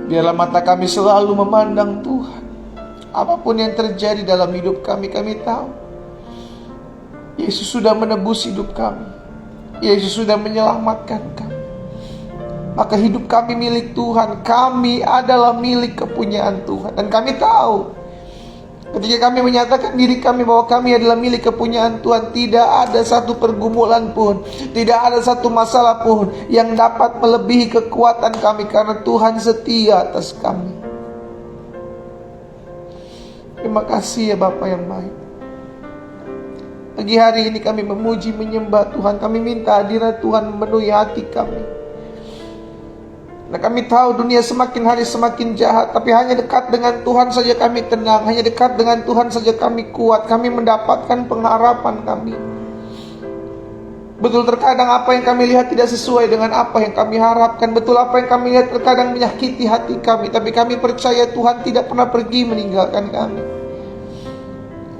Biarlah mata kami selalu memandang Tuhan. Apapun yang terjadi dalam hidup kami, kami tahu Yesus sudah menebus hidup kami. Yesus sudah menyelamatkan kami. Maka hidup kami milik Tuhan. Kami adalah milik kepunyaan Tuhan. Dan kami tahu, ketika kami menyatakan diri kami bahwa kami adalah milik kepunyaan Tuhan, tidak ada satu pergumulan pun, tidak ada satu masalah pun yang dapat melebihi kekuatan kami, karena Tuhan setia atas kami. Terima kasih ya Bapa yang baik. Pagi hari ini kami memuji, menyembah Tuhan. Kami minta hadirat Tuhan memenuhi hati kami. Nah, kami tahu dunia semakin hari semakin jahat, tapi hanya dekat dengan Tuhan saja kami tenang. Hanya dekat dengan Tuhan saja kami kuat. Kami mendapatkan pengharapan kami. Betul, terkadang apa yang kami lihat tidak sesuai dengan apa yang kami harapkan. Betul, apa yang kami lihat terkadang menyakiti hati kami. Tapi kami percaya Tuhan tidak pernah pergi meninggalkan kami.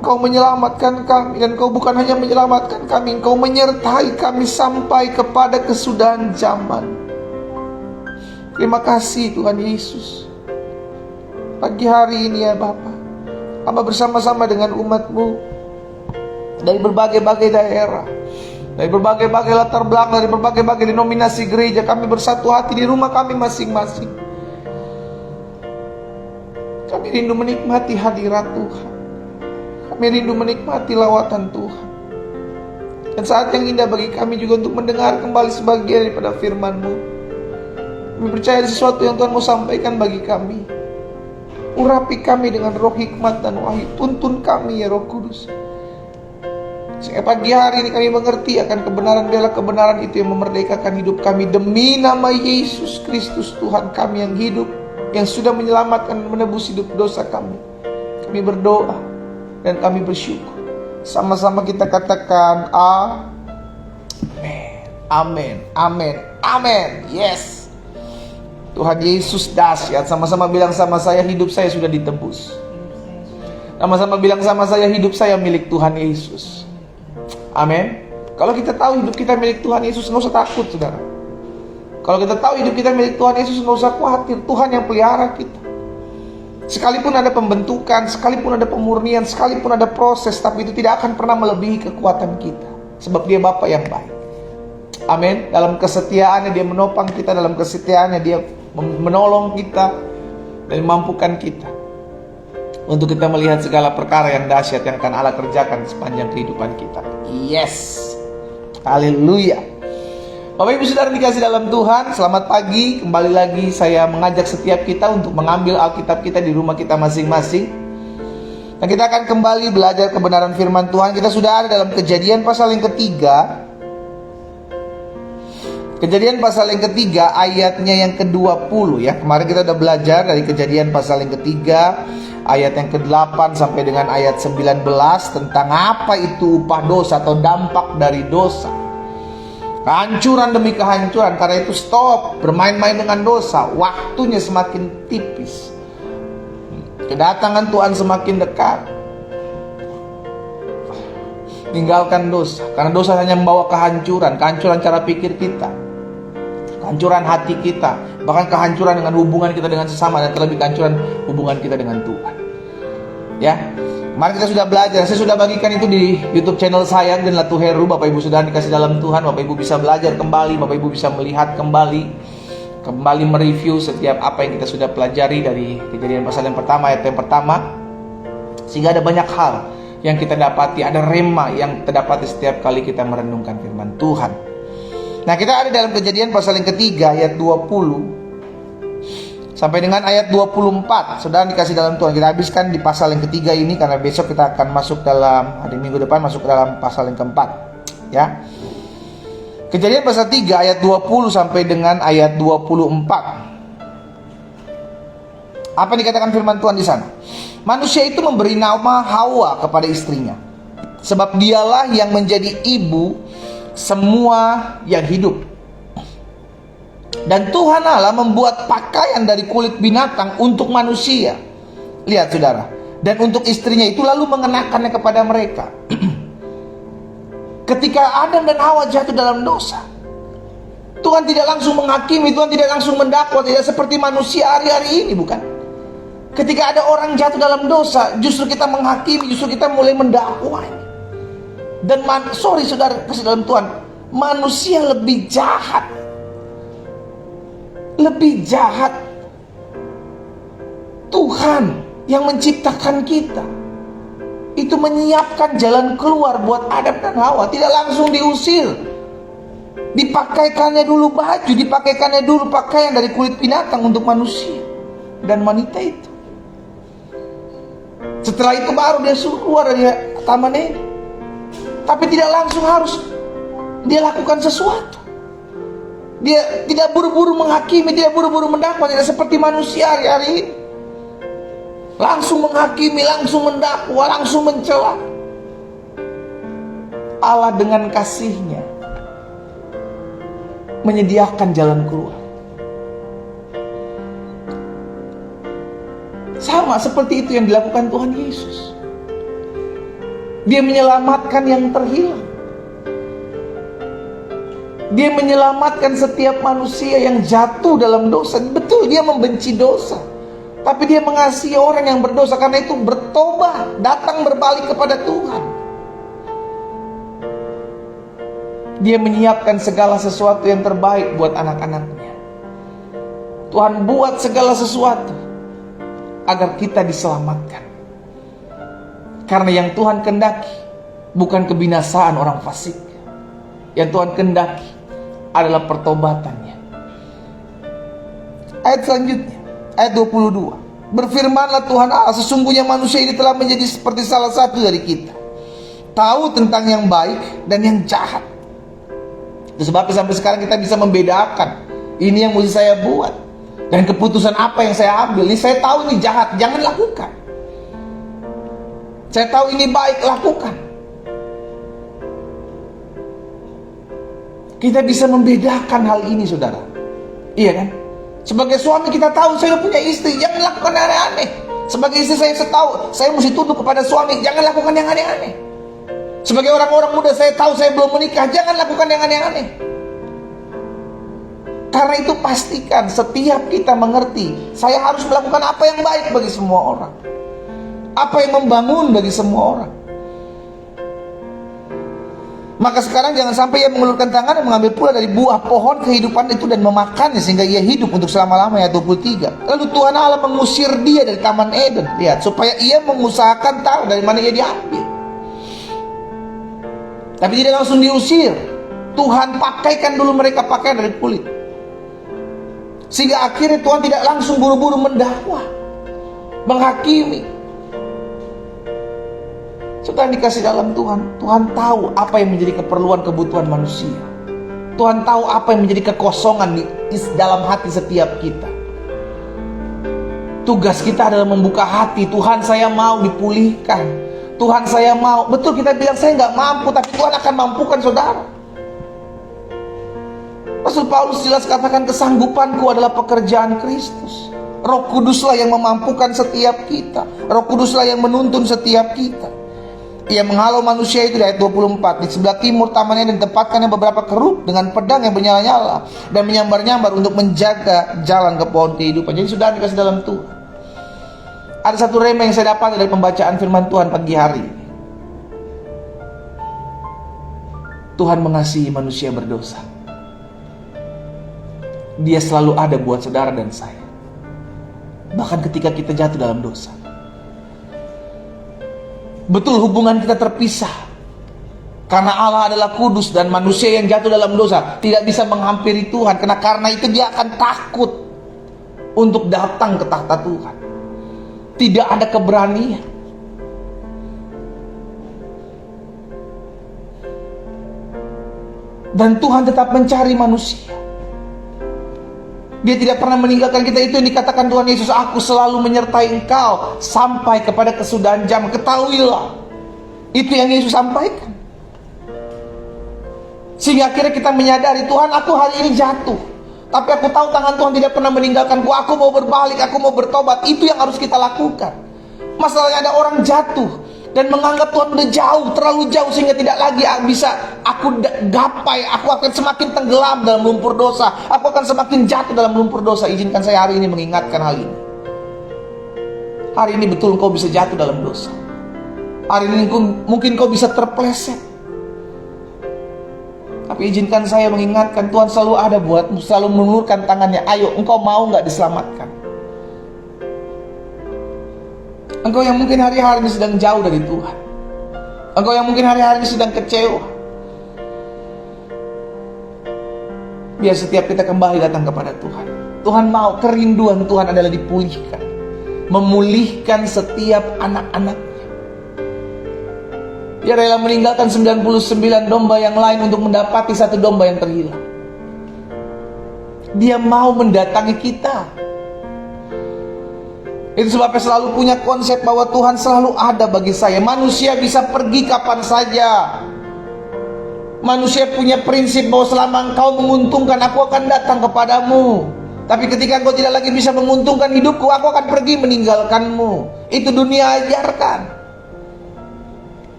Engkau menyelamatkan kami, dan Engkau bukan hanya menyelamatkan kami, Engkau menyertai kami sampai kepada kesudahan zaman. Terima kasih Tuhan Yesus. Pagi hari ini ya Bapa, Hamba bersama-sama dengan umat-Mu dari berbagai-bagai daerah, dari berbagai-bagai latar belakang, dari berbagai-bagai denominasi gereja, kami bersatu hati di rumah kami masing-masing. Kami rindu menikmati hadirat Tuhan. Kami rindu menikmati lawatan Tuhan. Dan saat yang indah bagi kami juga untuk mendengar kembali sebagian daripada firman-Mu. Kami percaya sesuatu yang Tuhan mau sampaikan bagi kami. Urapi kami dengan roh hikmat dan wahyu. Tuntun kami ya Roh Kudus, sehingga pagi hari ini kami mengerti akan kebenaran. Biarlah kebenaran itu yang memerdekakan hidup kami. Demi nama Yesus Kristus Tuhan kami yang hidup, yang sudah menyelamatkan dan menebus hidup dosa kami. Kami berdoa dan kami bersyukur. Sama-sama kita katakan amin, amin, amin, amin. Yes, Tuhan Yesus dahsyat. Sama-sama bilang sama saya, hidup saya sudah ditebus. Sama-sama bilang sama saya, hidup saya milik Tuhan Yesus. Amin. Kalau kita tahu hidup kita milik Tuhan Yesus, nggak usah takut saudara. Kalau kita tahu hidup kita milik Tuhan Yesus, nggak usah khawatir. Tuhan yang pelihara kita. Sekalipun ada pembentukan, sekalipun ada pemurnian, sekalipun ada proses, tapi itu tidak akan pernah melebihi kekuatan kita. Sebab Dia Bapa yang baik. Amin. Dalam kesetiaannya Dia menopang kita, dalam kesetiaannya Dia menolong kita dan memampukan kita untuk kita melihat segala perkara yang dahsyat yang akan Allah kerjakan sepanjang kehidupan kita. Yes, haleluya. Bapak Ibu Saudara dikasih dalam Tuhan, selamat pagi. Kembali lagi saya mengajak setiap kita untuk mengambil Alkitab kita di rumah kita masing-masing, dan kita akan kembali belajar kebenaran firman Tuhan. Kita sudah ada dalam Kejadian pasal yang ketiga. Kejadian pasal yang ketiga ayatnya yang ke-20 ya. Kemarin kita udah belajar dari Kejadian pasal yang ketiga ayat yang ke-8 sampai dengan ayat 19 tentang apa itu upah dosa atau dampak dari dosa. Kehancuran demi kehancuran. Karena itu stop bermain-main dengan dosa. Waktunya semakin tipis. Kedatangan Tuhan semakin dekat. Tinggalkan dosa. Karena dosa hanya membawa kehancuran. Kehancuran cara pikir kita, kehancuran hati kita, bahkan kehancuran dengan hubungan kita dengan sesama, dan terlebih kehancuran hubungan kita dengan Tuhan. Ya, kemarin kita sudah belajar. Saya sudah bagikan itu di YouTube channel saya, Genla Tuheru. Bapak Ibu sudah dikasih dalam Tuhan. Bapak Ibu bisa belajar kembali. Bapak Ibu bisa melihat kembali mereview setiap apa yang kita sudah pelajari dari Kejadian pasal yang pertama, ayat yang pertama, sehingga ada banyak hal yang kita dapati, ada rema yang kita dapati setiap kali kita merenungkan firman Tuhan. Nah, kita ada dalam Kejadian pasal yang ketiga ayat 20 sampai dengan ayat 24. Saudara dikasih dalam Tuhan, kita habiskan di pasal yang ketiga ini karena besok kita akan masuk dalam hari Minggu depan masuk dalam pasal yang keempat, ya. Kejadian pasal 3 ayat 20 sampai dengan ayat 24. Apa dikatakan firman Tuhan di sana? Manusia itu memberi nama Hawa kepada istrinya, sebab dialah yang menjadi ibu semua yang hidup. Dan Tuhan Allah membuat pakaian dari kulit binatang untuk manusia. Lihat saudara, dan untuk istrinya itu lalu mengenakannya kepada mereka. Ketika Adam dan Hawa jatuh dalam dosa, Tuhan tidak langsung menghakimi, Tuhan tidak langsung mendakwa, tidak seperti manusia hari-hari ini, bukan? Ketika ada orang jatuh dalam dosa, justru kita menghakimi, justru kita mulai mendakwa. Dan saudara kasih dalam Tuhan, manusia lebih jahat. Lebih jahat. Tuhan yang menciptakan kita itu menyiapkan jalan keluar buat Adam dan Hawa, tidak langsung diusir. Dipakaikannya dulu baju, dipakaikannya dulu pakaian dari kulit binatang untuk manusia dan wanita itu. Setelah itu baru dia suruh keluar dari taman ini. Tapi tidak langsung harus dia lakukan sesuatu. Dia tidak buru-buru menghakimi, tidak buru-buru mendakwa, tidak seperti manusia hari-hari ini. Langsung menghakimi, langsung mendakwa, langsung mencela. Allah dengan kasih-Nya menyediakan jalan keluar. Sama seperti itu yang dilakukan Tuhan Yesus. Dia menyelamatkan yang terhilang. Dia menyelamatkan setiap manusia yang jatuh dalam dosa. Betul, dia membenci dosa, tapi dia mengasihi orang yang berdosa. Karena itu bertobat, datang berbalik kepada Tuhan. Dia menyiapkan segala sesuatu yang terbaik buat anak-anaknya. Tuhan buat segala sesuatu agar kita diselamatkan. Karena yang Tuhan kehendaki bukan kebinasaan orang fasik. Yang Tuhan kehendaki adalah pertobatannya. Ayat selanjutnya, ayat 22. Berfirmanlah Tuhan Allah, sesungguhnya manusia ini telah menjadi seperti salah satu dari kita, tahu tentang yang baik dan yang jahat. Itu sebabnya sampai sekarang kita bisa membedakan, ini yang mesti saya buat, dan keputusan apa yang saya ambil. Ini saya tahu ini jahat, jangan lakukan. Saya tahu ini baik, lakukan. Kita bisa membedakan hal ini, saudara. Iya kan? Sebagai suami kita tahu saya punya istri, jangan lakukan yang aneh-aneh. Sebagai istri saya tahu saya mesti tunduk kepada suami, jangan lakukan yang aneh-aneh. Sebagai orang-orang muda saya tahu saya belum menikah, jangan lakukan yang aneh-aneh. Karena itu pastikan setiap kita mengerti, saya harus melakukan apa yang baik bagi semua orang, apa yang membangun bagi semua orang. Maka sekarang jangan sampai ia mengulurkan tangan dan mengambil pula dari buah pohon kehidupan itu dan memakannya sehingga ia hidup untuk selama-lamanya. Ayat 23. Lalu Tuhan Allah mengusir dia dari Taman Eden. Lihat, supaya ia mengusahakan tahu dari mana ia diambil. Tapi tidak langsung diusir. Tuhan pakaikan dulu mereka pakaian dari kulit, sehingga akhirnya Tuhan tidak langsung buru-buru mendakwa, menghakimi. Sudah dikasih dalam Tuhan, Tuhan tahu apa yang menjadi keperluan kebutuhan manusia. Tuhan tahu apa yang menjadi kekosongan di dalam hati setiap kita. Tugas kita adalah membuka hati. Tuhan, saya mau dipulihkan. Tuhan, saya mau. Betul, kita bilang saya nggak mampu, tapi Tuhan akan mampukan saudara. Rasul Paulus jelas katakan, kesanggupanku adalah pekerjaan Kristus. Roh Kuduslah yang memampukan setiap kita. Roh Kuduslah yang menuntun setiap kita. Ia menghalau manusia itu, di ayat 24. Di sebelah timur tamannya dan tempatkannya beberapa keruk dengan pedang yang bernyala-nyala dan menyambar-nyambar untuk menjaga jalan ke pohon kehidupan. Jadi sudah dikasih dalam Tuhan. Ada satu rema yang saya dapat dari pembacaan firman Tuhan pagi hari. Tuhan mengasihi manusia berdosa. Dia selalu ada buat saudara dan saya, bahkan ketika kita jatuh dalam dosa. Betul, hubungan kita terpisah karena Allah adalah kudus dan manusia yang jatuh dalam dosa tidak bisa menghampiri Tuhan. Karena itu dia akan takut untuk datang ke tahta Tuhan. Tidak ada keberanian. Dan Tuhan tetap mencari manusia. Dia tidak pernah meninggalkan kita. Itu yang dikatakan Tuhan Yesus, aku selalu menyertai engkau sampai kepada kesudahan zaman. Ketahuilah. Itu yang Yesus sampaikan. Sehingga akhirnya kita menyadari, Tuhan, aku hari ini jatuh, tapi aku tahu tangan Tuhan tidak pernah meninggalkanku. Aku mau berbalik, aku mau bertobat. Itu yang harus kita lakukan. Masalahnya ada orang jatuh, dan menganggap Tuhan udah jauh, terlalu jauh sehingga tidak lagi bisa aku gapai, aku akan semakin tenggelam dalam lumpur dosa, aku akan semakin jatuh dalam lumpur dosa. Izinkan saya hari ini mengingatkan hal ini. Hari ini betul engkau bisa jatuh dalam dosa. Hari ini mungkin kau bisa terpeleset. Tapi izinkan saya mengingatkan, Tuhan selalu ada buatmu, selalu mengulurkan tangannya. Ayo, engkau mau gak diselamatkan? Engkau yang mungkin hari-hari ini sedang jauh dari Tuhan, engkau yang mungkin hari-hari ini sedang kecewa, biar setiap kita kembali datang kepada Tuhan. Tuhan mau, kerinduan Tuhan adalah dipulihkan, memulihkan setiap anak-anaknya. Dia rela meninggalkan 99 domba yang lain untuk mendapati satu domba yang terhilang. Dia mau mendatangi kita. Itu sebabnya selalu punya konsep bahwa Tuhan selalu ada bagi saya. Manusia bisa pergi kapan saja. Manusia punya prinsip bahwa selama engkau menguntungkan, aku akan datang kepadamu. Tapi ketika engkau tidak lagi bisa menguntungkan hidupku, aku akan pergi meninggalkanmu. Itu dunia ajarkan.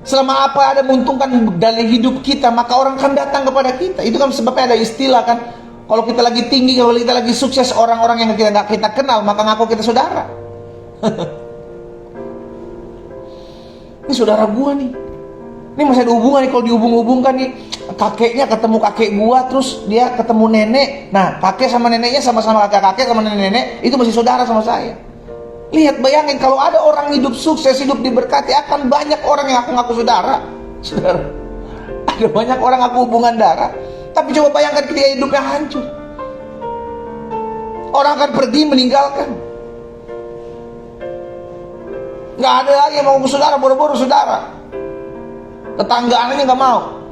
Selama apa ada menguntungkan dari hidup kita, maka orang akan datang kepada kita. Itu kan sebabnya ada istilah kan, kalau kita lagi tinggi, kalau kita lagi sukses, orang-orang yang nggak kita kenal maka ngaku kita saudara. Ini saudara gua nih. Ini masih ada hubungan nih, kalau dihubung-hubungkan nih, kakeknya ketemu kakek gua, terus dia ketemu nenek. Nah, kakek sama neneknya sama-sama kakek sama nenek, itu masih saudara sama saya. Lihat, bayangin kalau ada orang hidup sukses, hidup diberkati, akan banyak orang yang ngaku saudara. Saudara, ada banyak orang ngaku hubungan darah. Tapi coba bayangkan ketika hidupnya hancur, orang akan pergi meninggalkan. Gak ada lagi yang mau ke saudara, boro-boro saudara. Tetanggaannya gak mau.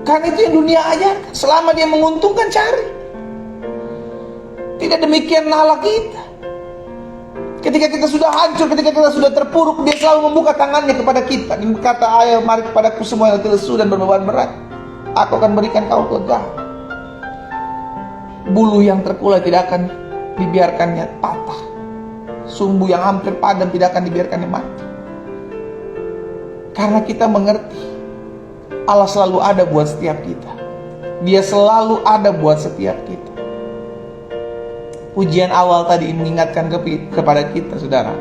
Kan itu yang dunia aja. Selama dia menguntungkan, cari. Tidak demikian nalar kita. Ketika kita sudah hancur, ketika kita sudah terpuruk, dia selalu membuka tangannya kepada kita dan berkata, ayo mari kepadaku semua yang letih lesu dan berbeban berat, aku akan berikan kau lega. Bulu yang terkulai tidak akan dibiarkannya patah, sumbu yang hampir padam tidak akan dibiarkannya mati. Karena kita mengerti Allah selalu ada buat setiap kita. Dia selalu ada buat setiap kita. Ujian awal tadi mengingatkan kepada kita, saudara,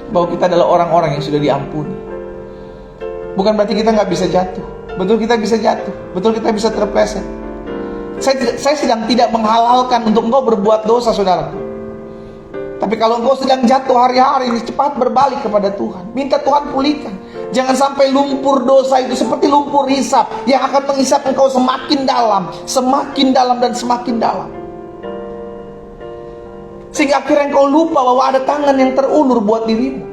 bahwa kita adalah orang-orang yang sudah diampuni. Bukan berarti kita nggak bisa jatuh. Betul, kita bisa jatuh. Betul, kita bisa terpleset. Saya sedang tidak menghalalkan untuk engkau berbuat dosa, saudara. Tapi kalau engkau sedang jatuh hari-hari ini, cepat berbalik kepada Tuhan. Minta Tuhan pulihkan. Jangan sampai lumpur dosa itu seperti lumpur hisap yang akan menghisap engkau semakin dalam dan semakin dalam. Sehingga akhirnya engkau lupa bahwa ada tangan yang terulur buat dirimu.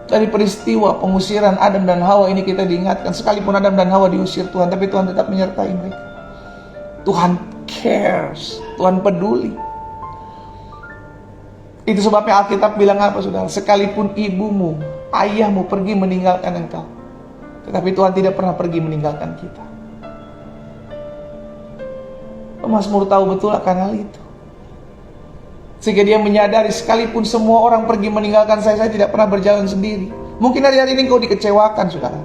Dari peristiwa pengusiran Adam dan Hawa ini kita diingatkan, sekalipun Adam dan Hawa diusir Tuhan, tapi Tuhan tetap menyertai mereka. Tuhan cares, Tuhan peduli. Itu sebabnya Alkitab bilang apa, saudara? Sekalipun ibumu, ayahmu pergi meninggalkan engkau, tetapi Tuhan tidak pernah pergi meninggalkan kita. Mazmur tahu betul akan hal itu. Sehingga dia menyadari, sekalipun semua orang pergi meninggalkan saya tidak pernah berjalan sendiri. Mungkin hari-hari ini engkau dikecewakan, saudara.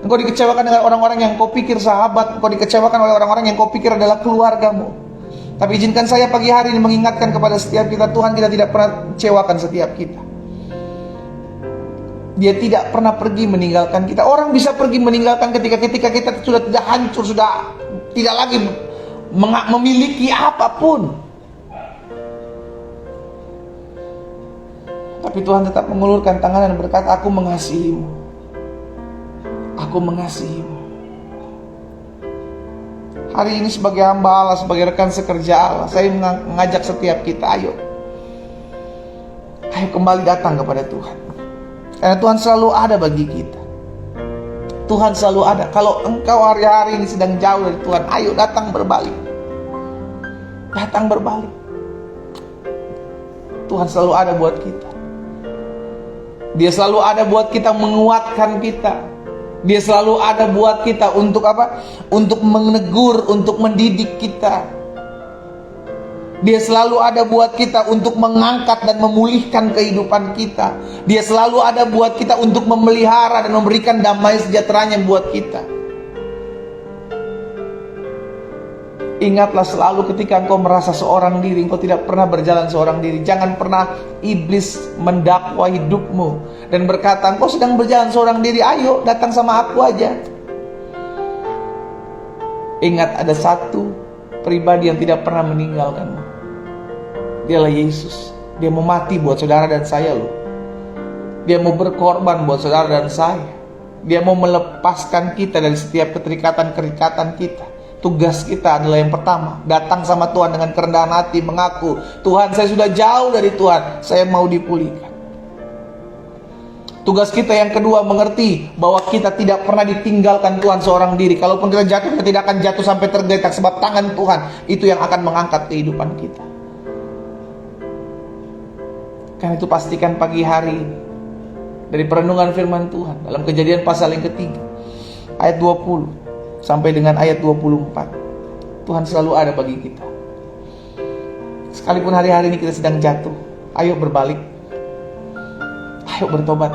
Engkau dikecewakan dengan orang-orang yang kau pikir sahabat. Engkau dikecewakan oleh orang-orang yang kau pikir adalah keluargamu. Tapi izinkan saya pagi hari ini mengingatkan kepada setiap kita, Tuhan kita tidak pernah kecewakan setiap kita. Dia tidak pernah pergi meninggalkan kita. Orang bisa pergi meninggalkan ketika kita sudah tidak hancur, sudah tidak lagi memiliki apapun. Tapi Tuhan tetap mengulurkan tangan dan berkata, aku mengasihimu. Aku mengasihimu. Hari ini sebagai hamba Allah, sebagai rekan sekerja Allah, saya mengajak setiap kita, ayo kembali datang kepada Tuhan. Karena Tuhan selalu ada bagi kita. Tuhan selalu ada. Kalau engkau hari-hari ini sedang jauh dari Tuhan, ayo datang berbalik. Datang berbalik. Tuhan selalu ada buat kita. Dia selalu ada buat kita, menguatkan kita. Dia selalu ada buat kita untuk apa? Untuk menegur, untuk mendidik kita. Dia selalu ada buat kita untuk mengangkat dan memulihkan kehidupan kita. Dia selalu ada buat kita untuk memelihara dan memberikan damai sejahteranya buat kita. Ingatlah selalu ketika engkau merasa seorang diri, engkau tidak pernah berjalan seorang diri. Jangan pernah iblis mendakwa hidupmu dan berkata, engkau sedang berjalan seorang diri, ayo datang sama aku aja. Ingat, ada satu pribadi yang tidak pernah meninggalkanmu. Dialah Yesus. Dia mau mati buat saudara dan saya loh. Dia mau berkorban buat saudara dan saya. Dia mau melepaskan kita dari setiap keterikatan-kerikatan kita. Tugas kita adalah yang pertama, datang sama Tuhan dengan kerendahan hati, mengaku, Tuhan, saya sudah jauh dari Tuhan, saya mau dipulihkan. Tugas kita yang kedua, mengerti bahwa kita tidak pernah ditinggalkan Tuhan seorang diri. Kalaupun kita jatuh, kita tidak akan jatuh sampai tergeletak, sebab tangan Tuhan itu yang akan mengangkat kehidupan kita. Karena itu pastikan pagi hari ini, dari perenungan firman Tuhan dalam Kejadian pasal yang ketiga, ayat 20 sampai dengan ayat 24, Tuhan selalu ada bagi kita. Sekalipun hari-hari ini kita sedang jatuh, ayo berbalik, ayo bertobat.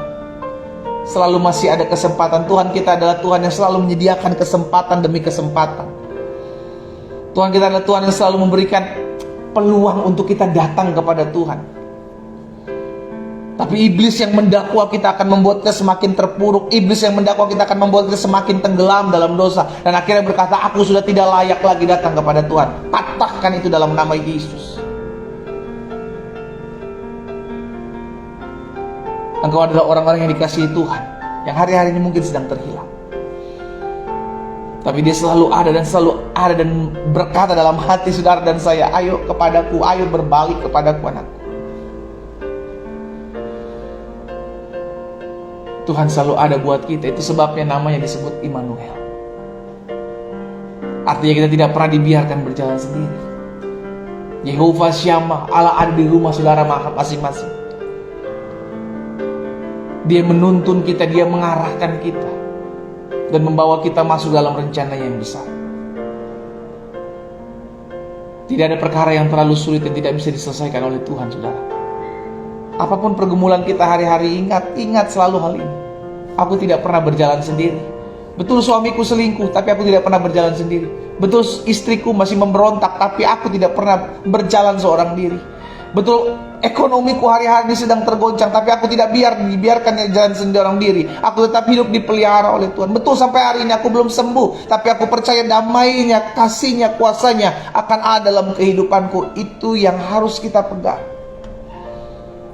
Selalu masih ada kesempatan. Tuhan kita adalah Tuhan yang selalu menyediakan kesempatan demi kesempatan. Tuhan kita adalah Tuhan yang selalu memberikan peluang untuk kita datang kepada Tuhan. Tapi iblis yang mendakwa kita akan membuat kita semakin terpuruk. Iblis yang mendakwa kita akan membuat kita semakin tenggelam dalam dosa. Dan akhirnya berkata, aku sudah tidak layak lagi datang kepada Tuhan. Patahkan itu dalam nama Yesus. Engkau adalah orang-orang yang dikasihi Tuhan, yang hari-hari ini mungkin sedang terhilang. Tapi dia selalu ada dan berkata dalam hati saudara dan saya, ayo kepadaku, ayo berbalik kepadaku anakku. Tuhan selalu ada buat kita. Itu sebabnya namanya disebut Immanuel. Artinya kita tidak pernah dibiarkan berjalan sendiri. Yehovah Syama, Allah ada di rumah saudara masing-masing. Dia menuntun kita, dia mengarahkan kita, dan membawa kita masuk dalam rencana yang besar. Tidak ada perkara yang terlalu sulit dan tidak bisa diselesaikan oleh Tuhan, saudara. Apapun pergumulan kita hari-hari, ingat selalu hal ini. Aku tidak pernah berjalan sendiri. Betul suamiku selingkuh, tapi aku tidak pernah berjalan sendiri. Betul istriku masih memberontak, tapi aku tidak pernah berjalan seorang diri. Betul ekonomiku hari-hari ini sedang tergoncang, tapi aku tidak dibiarkan jalan seorang diri. Aku tetap hidup dipelihara oleh Tuhan. Betul sampai hari ini aku belum sembuh, tapi aku percaya damainya, kasihnya, kuasanya akan ada dalam kehidupanku. Itu yang harus kita pegang.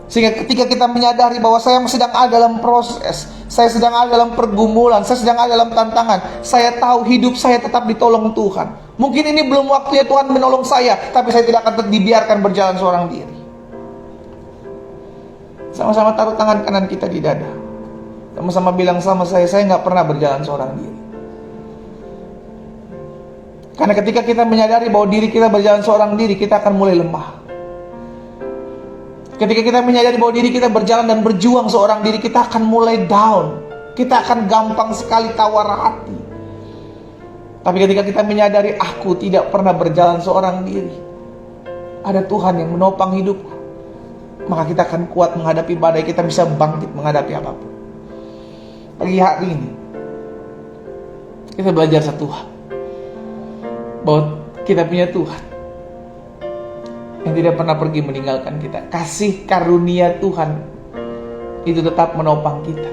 Sehingga ketika kita menyadari bahwa saya sedang ada dalam proses, saya sedang ada dalam pergumulan, saya sedang ada dalam tantangan, saya tahu hidup saya tetap ditolong Tuhan. Mungkin ini belum waktunya Tuhan menolong saya, tapi saya tidak akan dibiarkan berjalan seorang diri. Sama-sama taruh tangan kanan kita di dada. Sama-sama bilang sama saya nggak pernah berjalan seorang diri. Karena ketika kita menyadari bahwa diri kita berjalan seorang diri, kita akan mulai lemah. Ketika kita menyadari bahwa diri kita berjalan dan berjuang seorang diri, kita akan mulai down. Kita akan gampang sekali tawar hati. Tapi ketika kita menyadari aku tidak pernah berjalan seorang diri, ada Tuhan yang menopang hidupku, maka kita akan kuat menghadapi badai. Kita bisa bangkit menghadapi apapun. Pagi hari ini kita belajar satu hal, bahwa kita punya Tuhan yang tidak pernah pergi meninggalkan kita. Kasih karunia Tuhan itu tetap menopang kita.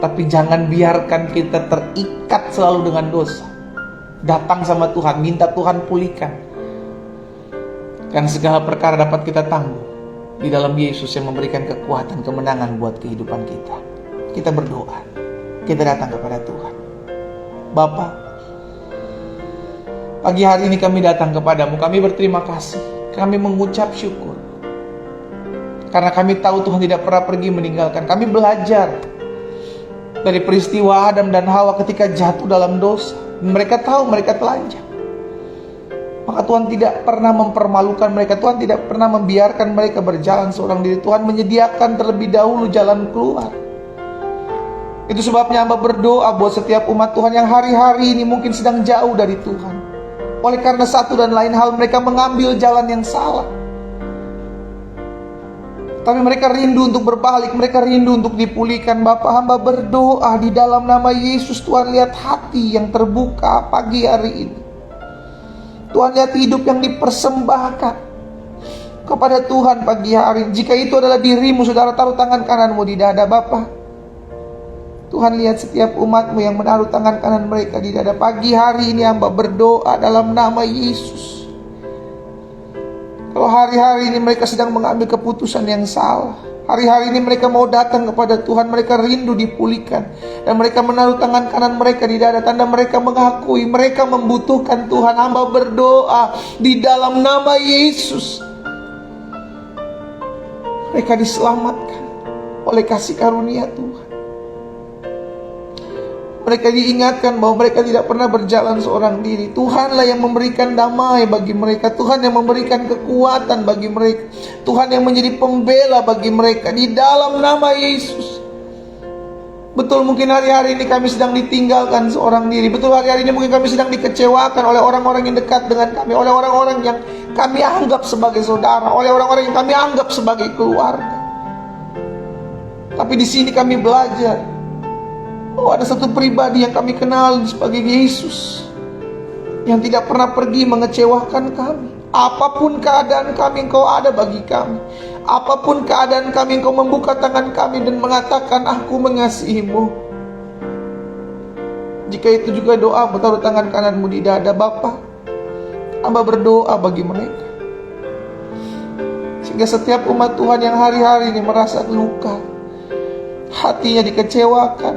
Tapi jangan biarkan kita terikat selalu dengan dosa. Datang sama Tuhan, minta Tuhan pulihkan. Karena segala perkara dapat kita tanggung di dalam Yesus yang memberikan kekuatan, kemenangan buat kehidupan kita. Kita berdoa, kita datang kepada Tuhan. Bapa, pagi hari ini kami datang kepadamu. Kami berterima kasih, kami mengucap syukur, karena kami tahu Tuhan tidak pernah pergi meninggalkan. Kami belajar dari peristiwa Adam dan Hawa ketika jatuh dalam dosa. Mereka tahu mereka telanjang, maka Tuhan tidak pernah mempermalukan mereka. Tuhan tidak pernah membiarkan mereka berjalan seorang diri. Tuhan menyediakan terlebih dahulu jalan keluar. Itu sebabnya hamba berdoa buat setiap umat Tuhan yang hari-hari ini mungkin sedang jauh dari Tuhan. Oleh karena satu dan lain hal mereka mengambil jalan yang salah. Tapi mereka rindu untuk berbalik, mereka rindu untuk dipulihkan. Bapa, hamba berdoa di dalam nama Yesus, Tuhan lihat hati yang terbuka pagi hari ini. Tuhan lihat hidup yang dipersembahkan kepada Tuhan pagi hari ini. Jika itu adalah dirimu, saudara, taruh tangan kananmu di dada. Bapa, Tuhan lihat setiap umatmu yang menaruh tangan kanan mereka di dada. Pagi hari ini hamba berdoa dalam nama Yesus. Kalau hari-hari ini mereka sedang mengambil keputusan yang salah, hari-hari ini mereka mau datang kepada Tuhan, mereka rindu dipulihkan, dan mereka menaruh tangan kanan mereka di dada, tanda mereka mengakui mereka membutuhkan Tuhan. Hamba berdoa di dalam nama Yesus, mereka diselamatkan oleh kasih karunia Tuhan. Mereka diingatkan bahwa mereka tidak pernah berjalan seorang diri. Tuhanlah yang memberikan damai bagi mereka. Tuhan yang memberikan kekuatan bagi mereka. Tuhan yang menjadi pembela bagi mereka di dalam nama Yesus. Betul, mungkin hari-hari ini kami sedang ditinggalkan seorang diri. Betul, hari-hari ini mungkin kami sedang dikecewakan oleh orang-orang yang dekat dengan kami, oleh orang-orang yang kami anggap sebagai saudara, oleh orang-orang yang kami anggap sebagai keluarga. Tapi di sini kami belajar, ada satu pribadi yang kami kenal sebagai Yesus, yang tidak pernah pergi mengecewakan kami. Apapun keadaan kami, Engkau ada bagi kami. Apapun keadaan kami, Engkau membuka tangan kami dan mengatakan, aku mengasihimu. Jika itu juga doa, taruh tangan kananmu di dada. Bapa, hamba berdoa bagi mereka, sehingga setiap umat Tuhan yang hari-hari ini merasa luka, hatinya dikecewakan,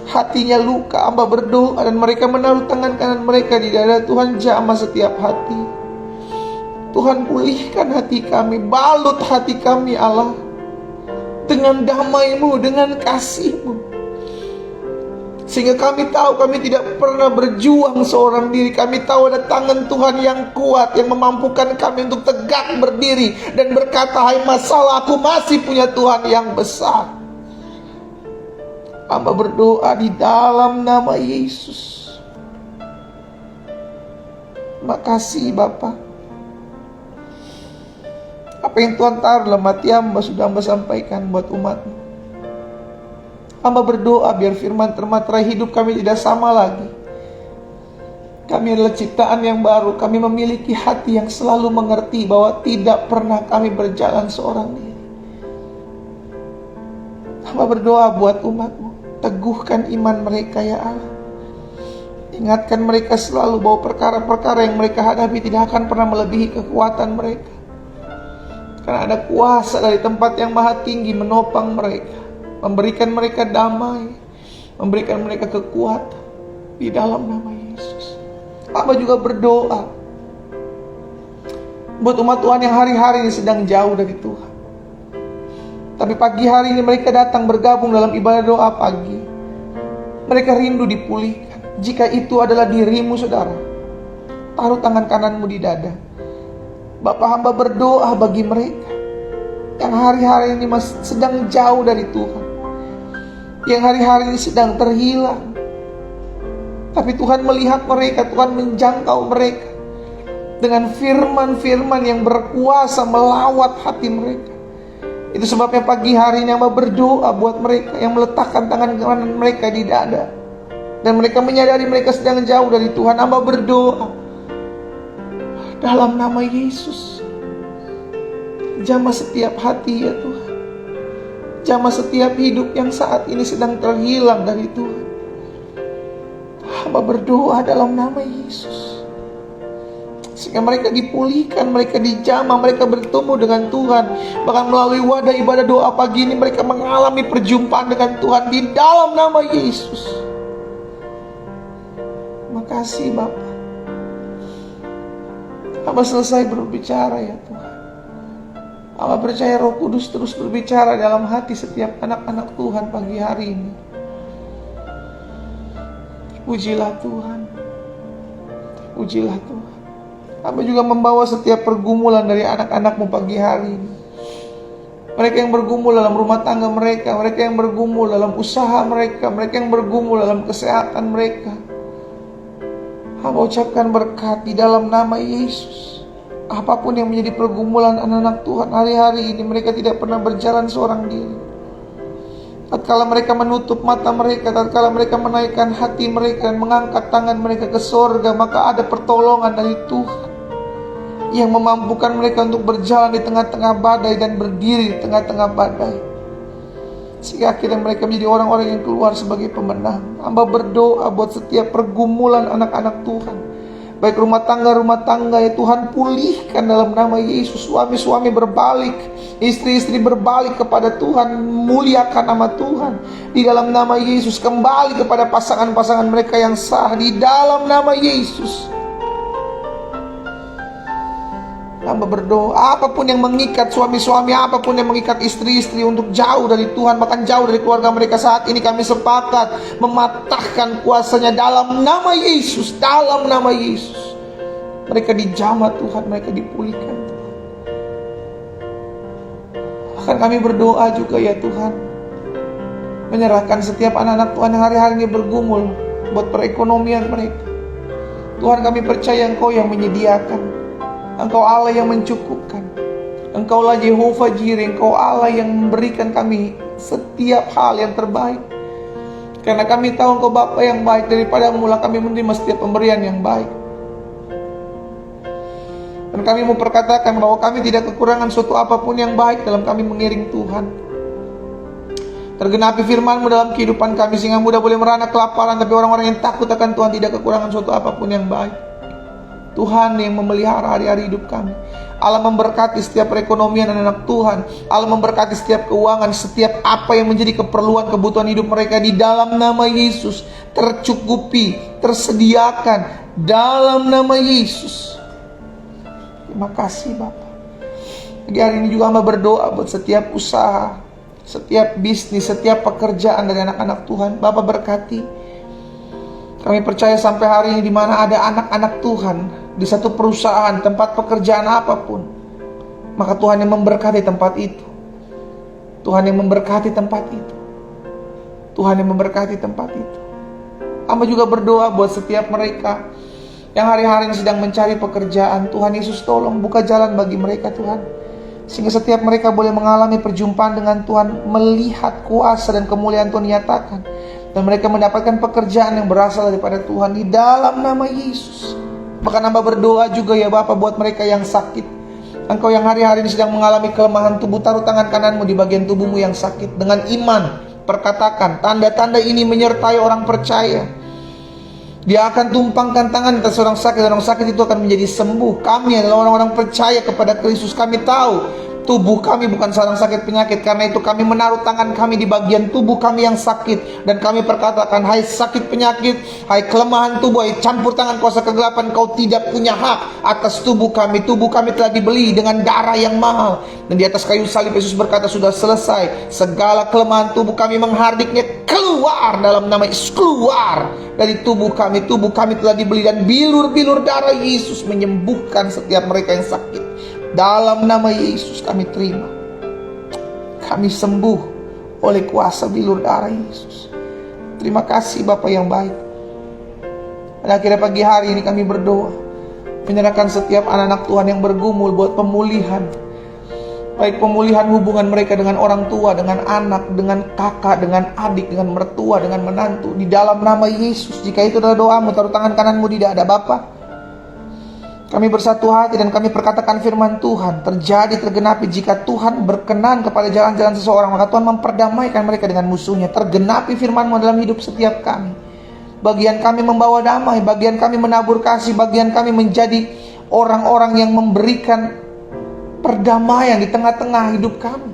hatinya luka, hamba berdoa dan mereka menaruh tangan kanan mereka di dada. Tuhan, jamah setiap hati. Tuhan, pulihkan hati kami, balut hati kami Allah dengan damai-Mu, dengan kasih-Mu, sehingga kami tahu kami tidak pernah berjuang seorang diri. Kami tahu ada tangan Tuhan yang kuat yang memampukan kami untuk tegak berdiri dan berkata, hai masalah, aku masih punya Tuhan yang besar. Hamba berdoa di dalam nama Yesus. Makasih Bapa. Apa yang Tuhan taruh dalam hati hamba sudah hamba sampaikan buat umat-Mu. Hamba berdoa biar firman termaterai hidup kami tidak sama lagi. Kami adalah ciptaan yang baru. Kami memiliki hati yang selalu mengerti bahwa tidak pernah kami berjalan seorang diri. Hamba berdoa buat umat-Mu. Teguhkan iman mereka ya Allah. Ingatkan mereka selalu bahwa perkara-perkara yang mereka hadapi tidak akan pernah melebihi kekuatan mereka. Karena ada kuasa dari tempat yang maha tinggi menopang mereka, memberikan mereka damai, memberikan mereka kekuatan di dalam nama Yesus. Hamba juga berdoa buat umat Tuhan yang hari-hari ini sedang jauh dari Tuhan, tapi pagi hari ini mereka datang bergabung dalam ibadah doa pagi. Mereka rindu dipulihkan. Jika itu adalah dirimu saudara, taruh tangan kananmu di dada. Bapak, hamba berdoa bagi mereka yang hari-hari ini sedang jauh dari Tuhan, yang hari-hari ini sedang terhilang. Tapi Tuhan melihat mereka, Tuhan menjangkau mereka dengan firman-firman yang berkuasa melawat hati mereka. Itu sebabnya pagi hari ini hamba berdoa buat mereka yang meletakkan tangan kanan mereka di dada, dan mereka menyadari mereka sedang jauh dari Tuhan. Hamba berdoa dalam nama Yesus, jamah setiap hati ya Tuhan. Jamah setiap hidup yang saat ini sedang terhilang dari Tuhan. Hamba berdoa dalam nama Yesus, sehingga mereka dipulihkan, mereka dijamah, mereka bertemu dengan Tuhan. Bahkan melalui wadah ibadah doa pagi ini mereka mengalami perjumpaan dengan Tuhan di dalam nama Yesus. Makasih Bapa. Hamba selesai berbicara ya Tuhan. Hamba percaya Roh Kudus terus berbicara dalam hati setiap anak-anak Tuhan pagi hari ini. Pujilah Tuhan. Pujilah Tuhan. Hamba juga membawa setiap pergumulan dari anak-anak-Mu pagi hari ini. Mereka yang bergumul dalam rumah tangga mereka, mereka yang bergumul dalam usaha mereka, mereka yang bergumul dalam kesehatan mereka. Hamba ucapkan berkat di dalam nama Yesus. Apapun yang menjadi pergumulan anak-anak Tuhan hari-hari ini, mereka tidak pernah berjalan seorang diri. Tatkala mereka menutup mata mereka, tatkala mereka menaikkan hati mereka dan mengangkat tangan mereka ke sorga, maka ada pertolongan dari Tuhan yang memampukan mereka untuk berjalan di tengah-tengah badai dan berdiri di tengah-tengah badai, sehingga akhirnya mereka menjadi orang-orang yang keluar sebagai pemenang. Hamba berdoa buat setiap pergumulan anak-anak Tuhan, baik rumah tangga ya Tuhan, pulihkan dalam nama Yesus. Suami-suami berbalik, istri-istri berbalik kepada Tuhan, muliakan nama Tuhan di dalam nama Yesus. Kembali kepada pasangan-pasangan mereka yang sah di dalam nama Yesus. Hamba berdoa, apapun yang mengikat suami-suami, apapun yang mengikat istri-istri untuk jauh dari Tuhan, bahkan jauh dari keluarga mereka, saat ini kami sepakat mematahkan kuasanya dalam nama Yesus. Dalam nama Yesus, mereka dijamah Tuhan, mereka dipulihkan Tuhan. Bahkan kami berdoa juga ya Tuhan, menyerahkan setiap anak-anak Tuhan yang hari-hari ini bergumul buat perekonomian mereka. Tuhan, kami percaya Engkau yang menyediakan, Engkau Allah yang mencukupkan, Engkaulah Jehovah Jireh, Engkau Allah yang memberikan kami setiap hal yang terbaik. Karena kami tahu Engkau Bapa yang baik, daripada mula kami menerima setiap pemberian yang baik. Dan kami mau perkatakan bahwa kami tidak kekurangan suatu apapun yang baik dalam kami mengiring Tuhan. Tergenapi firman-Mu dalam kehidupan kami, sehingga mudah boleh merana kelaparan, tapi orang-orang yang takut akan Tuhan tidak kekurangan suatu apapun yang baik. Tuhan yang memelihara hari-hari hidup kami. Allah memberkati setiap perekonomian anak Tuhan. Allah memberkati setiap keuangan, setiap apa yang menjadi keperluan kebutuhan hidup mereka di dalam nama Yesus tercukupi, tersediakan dalam nama Yesus. Terima kasih Bapa. Pagi hari ini juga hamba berdoa buat setiap usaha, setiap bisnis, setiap pekerjaan dari anak-anak Tuhan. Bapa berkati. Kami percaya sampai hari ini, di mana ada anak-anak Tuhan di satu perusahaan, tempat pekerjaan apapun, maka Tuhan yang memberkati tempat itu. Tuhan yang memberkati tempat itu. Tuhan yang memberkati tempat itu. Hamba juga berdoa buat setiap mereka yang hari-hari ini sedang mencari pekerjaan. Tuhan Yesus, tolong buka jalan bagi mereka Tuhan, sehingga setiap mereka boleh mengalami perjumpaan dengan Tuhan, melihat kuasa dan kemuliaan Tuhan nyatakan, dan mereka mendapatkan pekerjaan yang berasal daripada Tuhan di dalam nama Yesus. Bahkan hamba berdoa juga ya Bapa buat mereka yang sakit. Engkau yang hari-hari ini sedang mengalami kelemahan tubuh, taruh tangan kananmu di bagian tubuhmu yang sakit. Dengan iman perkatakan, tanda-tanda ini menyertai orang percaya. Dia akan tumpangkan tangan atas orang sakit, dan orang sakit itu akan menjadi sembuh. Kami adalah orang-orang percaya kepada Kristus. Kami tahu tubuh kami bukan sarang sakit penyakit. Karena itu kami menaruh tangan kami di bagian tubuh kami yang sakit, dan kami perkatakan, hai sakit penyakit, hai kelemahan tubuh, hai campur tangan kuasa kegelapan, kau tidak punya hak atas tubuh kami. Tubuh kami telah dibeli dengan darah yang mahal, dan di atas kayu salib Yesus berkata, sudah selesai. Segala kelemahan tubuh kami menghardiknya keluar dalam nama Yesus. Keluar dari tubuh kami. Tubuh kami telah dibeli, dan bilur-bilur darah Yesus menyembuhkan setiap mereka yang sakit. Dalam nama Yesus kami terima. Kami sembuh oleh kuasa bilur darah Yesus. Terima kasih Bapa yang baik. Pada akhirnya pagi hari ini kami berdoa, menyerahkan setiap anak-anak Tuhan yang bergumul buat pemulihan. Baik pemulihan hubungan mereka dengan orang tua, dengan anak, dengan kakak, dengan adik, dengan mertua, dengan menantu, di dalam nama Yesus. Jika itu adalah doamu, taruh tangan kananmu di dada. Bapa, kami bersatu hati dan kami perkatakan firman Tuhan terjadi, tergenapi. Jika Tuhan berkenan kepada jalan-jalan seseorang, maka Tuhan memperdamaikan mereka dengan musuhnya. Tergenapi firman-Mu dalam hidup setiap kami. Bagian kami membawa damai, bagian kami menabur kasih, bagian kami menjadi orang-orang yang memberikan perdamaian di tengah-tengah hidup kami,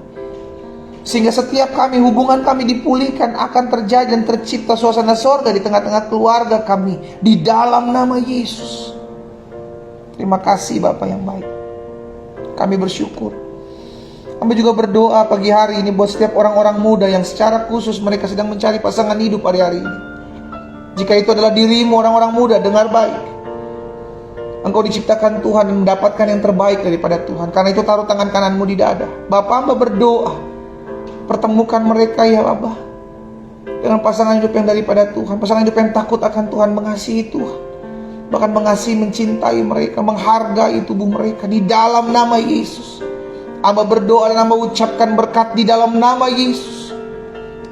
sehingga setiap kami, hubungan kami dipulihkan, akan terjadi dan tercipta suasana sorga di tengah-tengah keluarga kami di dalam nama Yesus. Terima kasih Bapa yang baik. Kami bersyukur. Kami juga berdoa pagi hari ini buat setiap orang-orang muda yang secara khusus mereka sedang mencari pasangan hidup hari-hari ini. Jika itu adalah dirimu, orang-orang muda, dengar baik. Engkau diciptakan Tuhan yang mendapatkan yang terbaik daripada Tuhan. Karena itu taruh tangan kananmu di dada. Bapa, hamba berdoa, pertemukan mereka ya Bapa dengan pasangan hidup yang daripada Tuhan. Pasangan hidup yang takut akan Tuhan, mengasihi Tuhan. bahkan mengasihi, mencintai mereka, menghargai tubuh mereka di dalam nama Yesus. Hamba berdoa dan hamba ucapkan berkat di dalam nama Yesus.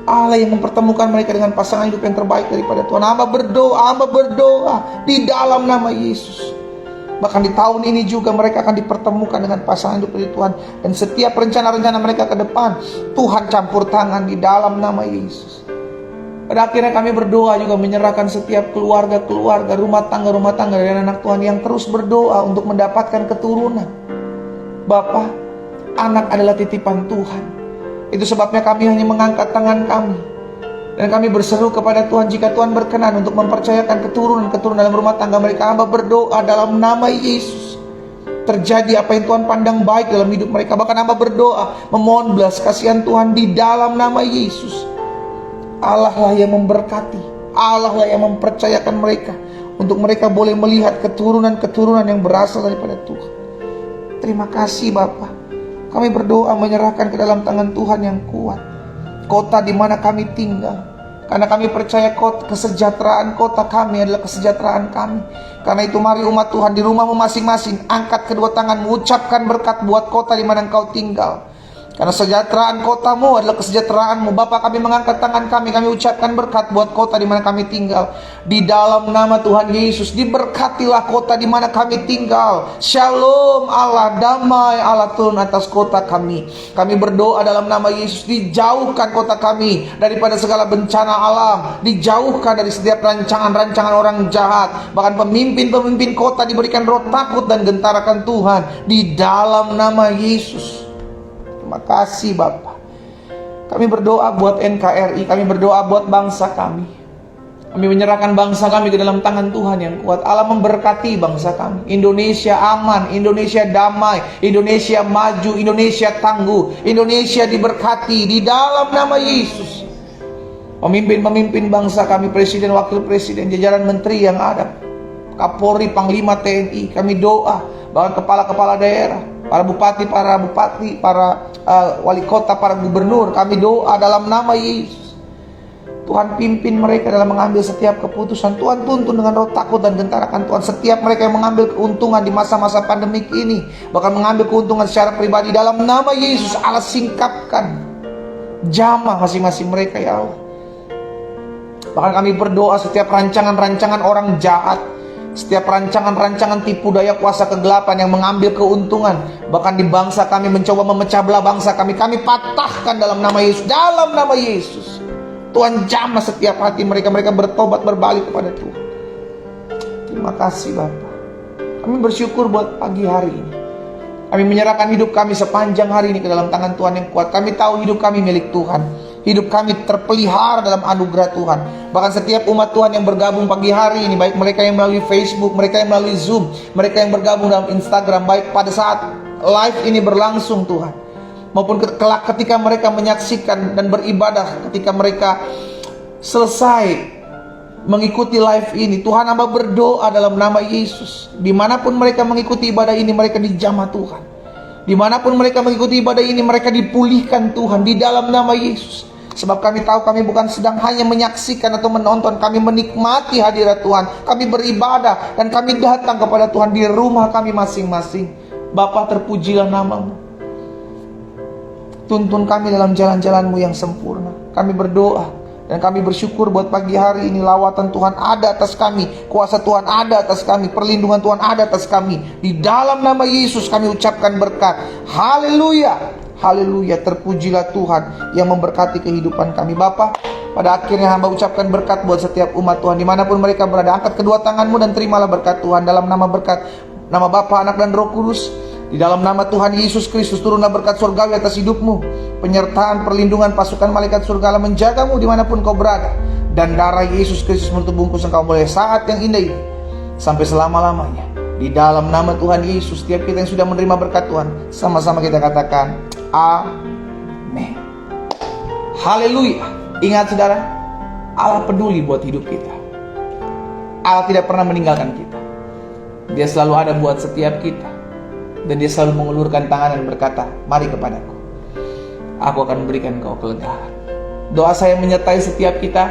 Allah yang mempertemukan mereka dengan pasangan hidup yang terbaik daripada Tuhan. Hamba berdoa di dalam nama Yesus. Bahkan di tahun ini juga mereka akan dipertemukan dengan pasangan hidup dari Tuhan. Dan setiap rencana-rencana mereka ke depan, Tuhan campur tangan di dalam nama Yesus. Pada akhirnya kami berdoa juga menyerahkan setiap keluarga-keluarga, rumah tangga dari anak Tuhan yang terus berdoa untuk mendapatkan keturunan. Bapa, anak adalah titipan Tuhan. Itu sebabnya kami hanya mengangkat tangan kami. Dan kami berseru kepada Tuhan, jika Tuhan berkenan untuk mempercayakan keturunan dalam rumah tangga mereka, hamba berdoa dalam nama Yesus. Terjadi apa yang Tuhan pandang baik dalam hidup mereka. Bahkan hamba berdoa, memohon belas kasihan Tuhan di dalam nama Yesus. Allah lah yang memberkati, Allah lah yang mempercayakan mereka, untuk mereka boleh melihat keturunan-keturunan yang berasal daripada Tuhan. Terima kasih Bapa. Kami berdoa menyerahkan ke dalam tangan Tuhan yang kuat kota di mana kami tinggal, karena kami percaya kesejahteraan kota kami adalah kesejahteraan kami. Karena itu mari umat Tuhan di rumahmu masing-masing, angkat kedua tanganmu, ucapkan berkat buat kota di mana engkau tinggal. Karena kesejahteraan kotamu adalah kesejahteraanmu. Bapa, kami mengangkat tangan kami ucapkan berkat buat kota di mana kami tinggal. Di dalam nama Tuhan Yesus, diberkatilah kota di mana kami tinggal. Shalom Allah, damai Allah turun atas kota kami. Kami berdoa dalam nama Yesus, dijauhkan kota kami daripada segala bencana alam, dijauhkan dari setiap rancangan-rancangan orang jahat. Bahkan pemimpin-pemimpin kota diberikan roh takut dan gentar akan Tuhan. Di dalam nama Yesus. Terima kasih Bapa. Kami berdoa buat NKRI, kami berdoa buat bangsa kami. Kami menyerahkan bangsa kami ke dalam tangan Tuhan yang kuat. Allah memberkati bangsa kami. Indonesia aman, Indonesia damai, Indonesia maju, Indonesia tangguh, Indonesia diberkati di dalam nama Yesus. Pemimpin-pemimpin bangsa kami, presiden, wakil presiden, jajaran menteri yang ada, Kapolri, Panglima TNI, kami doa, bahkan kepala-kepala daerah, para bupati, para wali kota, para gubernur, kami doa dalam nama Yesus. Tuhan pimpin mereka dalam mengambil setiap keputusan. Tuhan tuntun dengan roh takut dan gentar akan Tuhan. Setiap mereka yang mengambil keuntungan di masa-masa pandemik ini, bahkan mengambil keuntungan secara pribadi, dalam nama Yesus Allah singkapkan jamah masing-masing mereka ya Allah. Bahkan kami berdoa setiap rancangan-rancangan orang jahat, setiap rancangan-rancangan tipu daya kuasa kegelapan yang mengambil keuntungan, bahkan di bangsa kami, mencoba memecah belah bangsa kami, kami patahkan dalam nama Yesus. Dalam nama Yesus, Tuhan jamah setiap hati mereka, mereka bertobat, berbalik kepada Tuhan. Terima kasih Bapa. Kami bersyukur buat pagi hari ini. Kami menyerahkan hidup kami sepanjang hari ini ke dalam tangan Tuhan yang kuat. Kami tahu hidup kami milik Tuhan. Hidup kami terpelihara dalam anugerah Tuhan. Bahkan setiap umat Tuhan yang bergabung pagi hari ini, baik mereka yang melalui Facebook, mereka yang melalui Zoom, mereka yang bergabung dalam Instagram, baik pada saat live ini berlangsung Tuhan, maupun kelak ketika mereka menyaksikan dan beribadah, ketika mereka selesai mengikuti live ini, Tuhan, hamba berdoa dalam nama Yesus, dimanapun mereka mengikuti ibadah ini, mereka dijamah Tuhan. Dimanapun mereka mengikuti ibadah ini, mereka dipulihkan Tuhan di dalam nama Yesus. Sebab kami tahu kami bukan sedang hanya menyaksikan atau menonton, kami menikmati hadirat Tuhan, kami beribadah, dan kami datang kepada Tuhan di rumah kami masing-masing. Bapa, terpujilah nama-Mu. Tuntun kami dalam jalan-jalan-Mu yang sempurna. Kami berdoa dan kami bersyukur buat pagi hari ini, lawatan Tuhan ada atas kami, kuasa Tuhan ada atas kami, perlindungan Tuhan ada atas kami. Di dalam nama Yesus kami ucapkan berkat. Haleluya, haleluya, terpujilah Tuhan yang memberkati kehidupan kami. Bapa, pada akhirnya hamba ucapkan berkat buat setiap umat Tuhan dimanapun mereka berada. Angkat kedua tanganmu dan terimalah berkat Tuhan dalam nama berkat, nama Bapa, Anak dan Roh Kudus. Di dalam nama Tuhan Yesus Kristus, turunlah berkat surgawi atas hidupmu. Penyertaan, perlindungan pasukan malaikat surga Allah menjagamu dimanapun kau berada. Dan darah Yesus Kristus menutup bungkus engkau mulai saat yang indah ini sampai selama-lamanya. Di dalam nama Tuhan Yesus, setiap kita yang sudah menerima berkat Tuhan, sama-sama kita katakan amin. Haleluya. Ingat saudara, Allah peduli buat hidup kita. Allah tidak pernah meninggalkan kita. Dia selalu ada buat setiap kita. Dan Dia selalu mengulurkan tangan dan berkata, mari kepadaku, aku akan memberikan kau kelegaan. Doa saya menyertai setiap kita.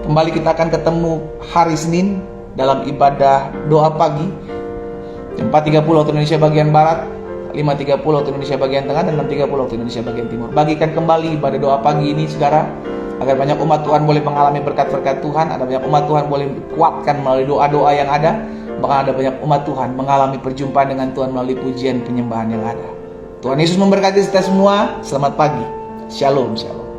Kembali kita akan ketemu hari Senin dalam ibadah doa pagi. Jam 4.30 waktu Indonesia bagian Barat, 5.30 waktu Indonesia bagian Tengah, dan 6.30 waktu Indonesia bagian Timur. Bagikan kembali ibadah doa pagi ini, saudara, agar banyak umat Tuhan boleh mengalami berkat-berkat Tuhan. Ada banyak umat Tuhan boleh dikuatkan melalui doa-doa yang ada. Bahkan ada banyak umat Tuhan mengalami perjumpaan dengan Tuhan melalui pujian penyembahan yang ada. Tuhan Yesus memberkati kita semua. Selamat pagi. Shalom, shalom.